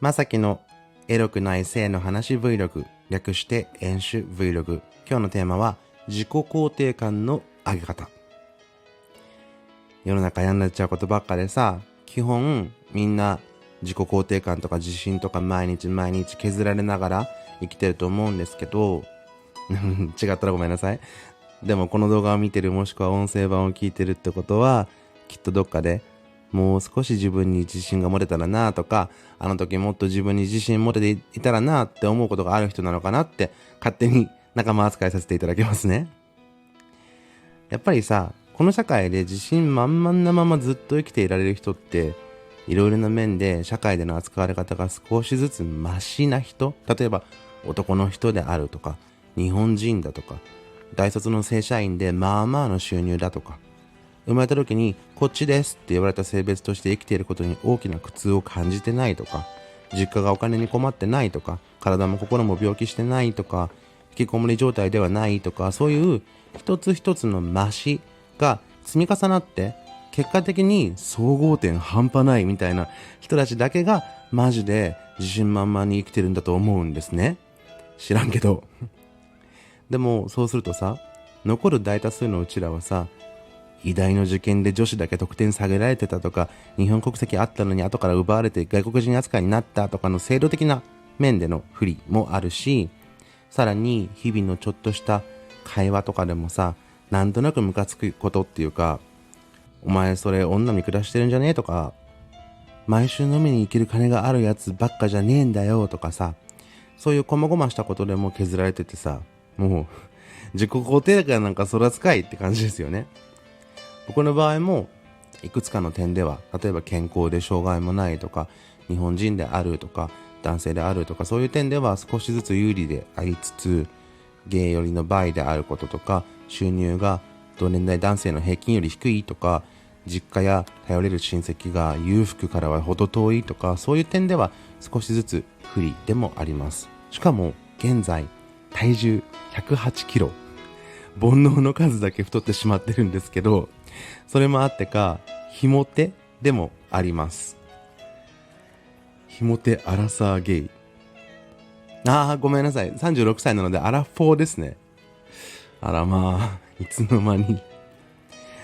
まさきのエロくない性の話 Vlog、略して演習 Vlog。今日のテーマは自己肯定感の上げ方。世の中嫌になっちゃうことばっかでさ、基本みんな自己肯定感とか自信とか毎日毎日削られながら生きてると思うんですけど違ったらごめんなさい。でもこの動画を見てる、もしくは音声版を聞いてるってことは、きっとどっかでもう少し自分に自信が持てたらなとか、あの時もっと自分に自信持てていたらなって思うことがある人なのかなって勝手に仲間扱いさせていただきますね。やっぱりさ、この社会で自信満々なままずっと生きていられる人っていろいろな面で社会での扱われ方が少しずつマシな人、例えば男の人であるとか、日本人だとか、大卒の正社員でまあまあの収入だとか、生まれた時にこっちですって言われた性別として生きていることに大きな苦痛を感じてないとか、実家がお金に困ってないとか、体も心も病気してないとか、引きこもり状態ではないとか、そういう一つ一つのマシが積み重なって結果的に総合点半端ないみたいな人たちだけがマジで自信満々に生きてるんだと思うんですね。知らんけどでもそうするとさ、残る大多数のうちらはさ、医大の受験で女子だけ得点下げられてたとか、日本国籍あったのに後から奪われて外国人扱いになったとかの制度的な面での不利もあるし、さらに日々のちょっとした会話とかでもさ、なんとなくムカつくことっていうか、お前それ女見下してるんじゃねえとか、毎週飲みに行ける金があるやつばっかじゃねえんだよとかさ、そういう細々したことでも削られててさ、もう自己肯定感なんかそらつかいって感じですよね。僕の場合もいくつかの点では、例えば健康で障害もないとか、日本人であるとか、男性であるとか、そういう点では少しずつ有利でありつつ、ゲイよりの倍であることとか、収入が同年代男性の平均より低いとか、実家や頼れる親戚が裕福からは程遠いとか、そういう点では少しずつ不利でもあります。しかも現在体重108キロ、煩悩の数だけ太ってしまってるんですけど、それもあってかひも手でもあります。ひも手アラサーゲイ。ごめんなさい、36歳なのでアラフォーですね。あらまあ、いつの間に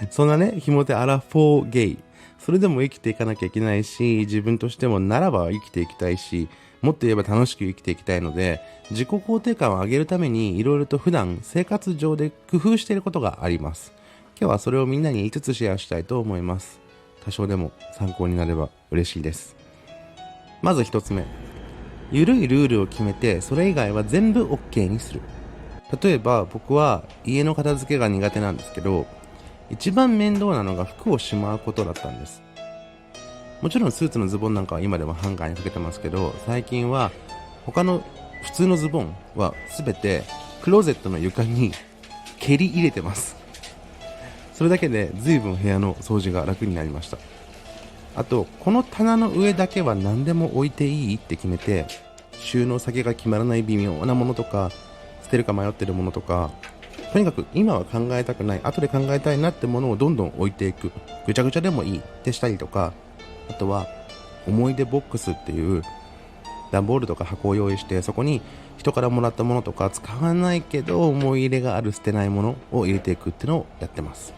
そんなね、ひも手アラフォーゲイ。それでも生きていかなきゃいけないし、自分としてもならば生きていきたいし、もっと言えば楽しく生きていきたいので、自己肯定感を上げるためにいろいろと普段生活上で工夫していることがあります。今日はそれをみんなに5つシェアしたいと思います。多少でも参考になれば嬉しいです。まず1つ目、ゆるいルールを決めて、それ以外は全部 OK にする。例えば僕は家の片付けが苦手なんですけど、一番面倒なのが服をしまうことだったんです。もちろんスーツのズボンなんかは今でもハンガーにかけてますけど、最近は他の普通のズボンは全てクローゼットの床に蹴り入れてます。それだけで随分部屋の掃除が楽になりました。あと、この棚の上だけは何でも置いていいって決めて、収納先が決まらない微妙なものとか、捨てるか迷ってるものとか、とにかく今は考えたくない、後で考えたいなってものをどんどん置いていく。ぐちゃぐちゃでもいいってしたりとか、あとは思い出ボックスっていう段ボールとか箱を用意して、そこに人からもらったものとか使わないけど思い入れがある捨てないものを入れていくっていうのをやってます。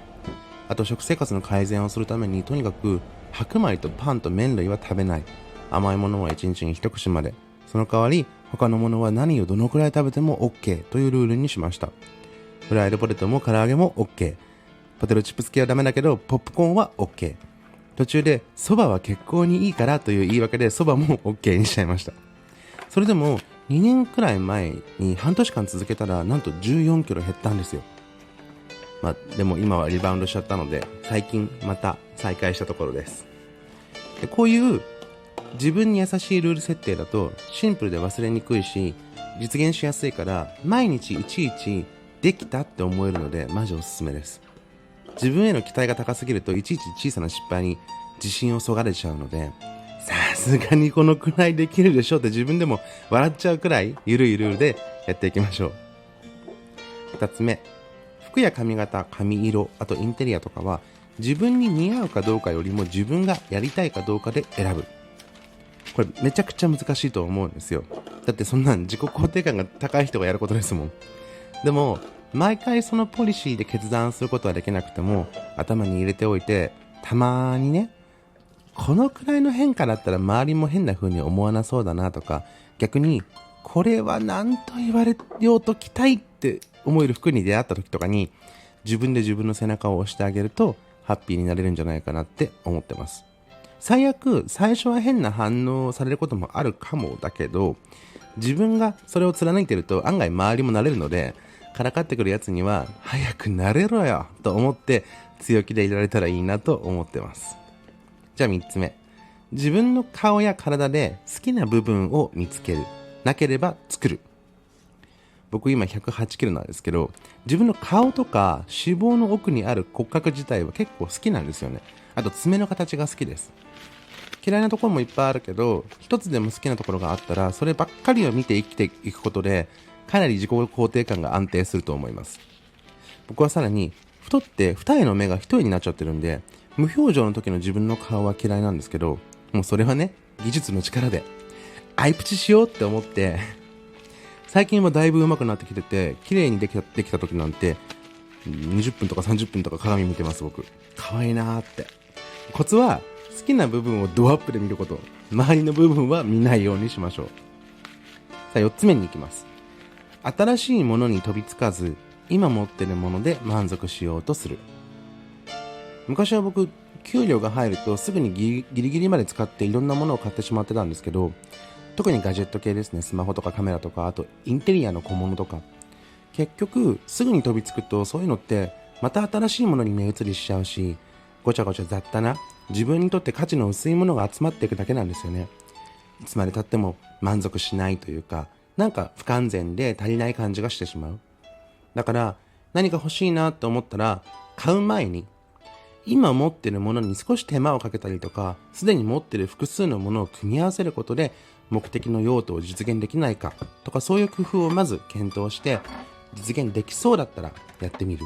あと食生活の改善をするために、とにかく白米とパンと麺類は食べない。甘いものは1日に1口まで。その代わり他のものは何をどのくらい食べても OK というルールにしました。フライドポテトも唐揚げも OK。ポテトチップス系はダメだけどポップコーンは OK。途中で蕎麦は血行にいいからという言い訳で蕎麦も OK にしちゃいました。それでも2年くらい前に半年間続けたらなんと14キロ減ったんですよ。でも今はリバウンドしちゃったので、最近また再開したところです。で、こういう自分に優しいルール設定だとシンプルで忘れにくいし、実現しやすいから、毎日いちいちできたって思えるのでマジおすすめです。自分への期待が高すぎるといちいち小さな失敗に自信をそがれちゃうので、さすがにこのくらいできるでしょって自分でも笑っちゃうくらいゆるいルールでやっていきましょう。2つ目、服や髪型、髪色、あとインテリアとかは自分に似合うかどうかよりも自分がやりたいかどうかで選ぶ。これめちゃくちゃ難しいと思うんですよ。だってそんなん自己肯定感が高い人がやることですもん。でも毎回そのポリシーで決断することはできなくても、頭に入れておいて、たまにね、このくらいの変化だったら周りも変な風に思わなそうだなとか、逆にこれは何と言われようと期待って思える服に出会った時とかに、自分で自分の背中を押してあげるとハッピーになれるんじゃないかなって思ってます。最悪最初は変な反応をされることもあるかもだけど、自分がそれを貫いてると案外周りもなれるので、からかってくるやつには早くなれろよと思って強気でいられたらいいなと思ってます。じゃあ3つ目、自分の顔や体で好きな部分を見つける、なければ作る。僕今108キロなんですけど、自分の顔とか脂肪の奥にある骨格自体は結構好きなんですよね。あと爪の形が好きです。嫌いなところもいっぱいあるけど、一つでも好きなところがあったらそればっかりを見て生きていくことで、かなり自己肯定感が安定すると思います。僕はさらに太って二重の目が一重になっちゃってるんで、無表情の時の自分の顔は嫌いなんですけど、もうそれはね、技術の力でアイプチしようって思って最近はだいぶ上手くなってきてて、綺麗にできた時なんて20分とか30分とか鏡見てます。僕可愛いなーって。コツは好きな部分をドアップで見ること。周りの部分は見ないようにしましょう。さあ4つ目に行きます。新しいものに飛びつかず、今持ってるもので満足しようとする。昔は僕、給料が入るとすぐにギリギリまで使っていろんなものを買ってしまってたんですけど、特にガジェット系ですね。スマホとかカメラとか、あとインテリアの小物とか、結局すぐに飛びつくと、そういうのってまた新しいものに目移りしちゃうし、ごちゃごちゃ雑多な自分にとって価値の薄いものが集まっていくだけなんですよね。いつまで経っても満足しないというか、なんか不完全で足りない感じがしてしまう。だから何か欲しいなと思ったら、買う前に今持ってるものに少し手間をかけたりとか、すでに持ってる複数のものを組み合わせることで目的の用途を実現できないかとか、そういう工夫をまず検討して、実現できそうだったらやってみる。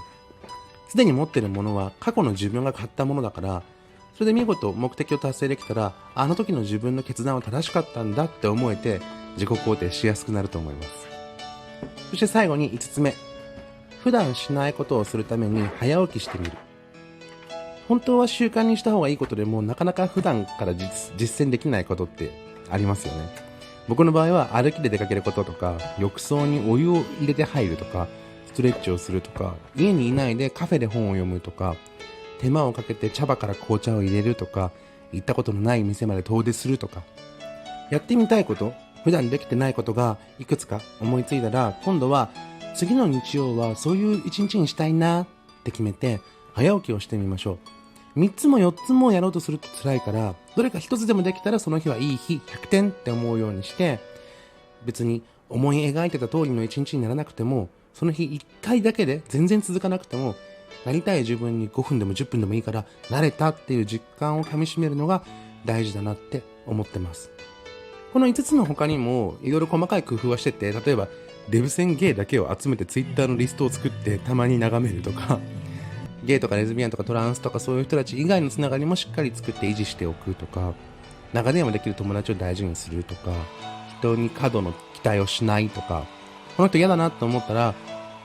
すでに持ってるものは過去の自分が買ったものだから、それで見事目的を達成できたら、あの時の自分の決断は正しかったんだって思えて、自己肯定しやすくなると思います。そして最後に5つ目、普段しないことをするために早起きしてみる。本当は習慣にした方がいいことでも、なかなか普段から実践できないことってありますよね。僕の場合は歩きで出かけることとか、浴槽にお湯を入れて入るとか、ストレッチをするとか、家にいないでカフェで本を読むとか、手間をかけて茶葉から紅茶を入れるとか、行ったことのない店まで遠出するとか、やってみたいこと、普段できてないことがいくつか思いついたら、今度は次の日曜はそういう一日にしたいなって決めて早起きをしてみましょう。3つも4つもやろうとすると辛いから、どれか1つでもできたらその日はいい日、100点って思うようにして、別に思い描いてた通りの一日にならなくても、その日1回だけで全然続かなくても、なりたい自分に5分でも10分でもいいからなれたっていう実感をかみしめるのが大事だなって思ってます。この5つの他にもいろいろ細かい工夫はしてて、例えばデブ戦ゲイだけを集めてツイッターのリストを作ってたまに眺めるとか、ゲイとかレズビアンとかトランスとかそういう人たち以外のつながりもしっかり作って維持しておくとか、長電話できる友達を大事にするとか、人に過度の期待をしないとか、この人嫌だなと思ったら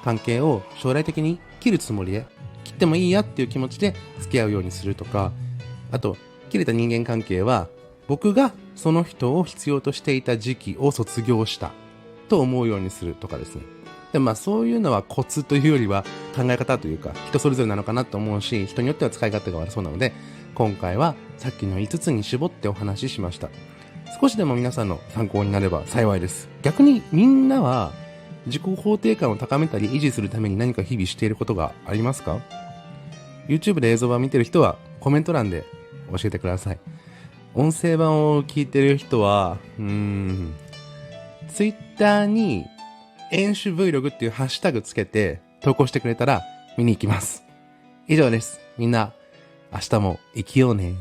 関係を将来的に切るつもりで、切ってもいいやっていう気持ちで付き合うようにするとか、あと切れた人間関係は僕がその人を必要としていた時期を卒業したと思うようにするとかですね。でもそういうのはコツというよりは考え方というか、人それぞれなのかなと思うし、人によっては使い勝手が悪そうなので、今回はさっきの5つに絞ってお話ししました。少しでも皆さんの参考になれば幸いです。逆にみんなは自己肯定感を高めたり維持するために何か日々していることがありますか？ YouTube で映像版見てる人はコメント欄で教えてください。音声版を聞いてる人はTwitter に演習 Vlog っていうハッシュタグつけて投稿してくれたら見に行きます。以上です。みんな明日も生きようね。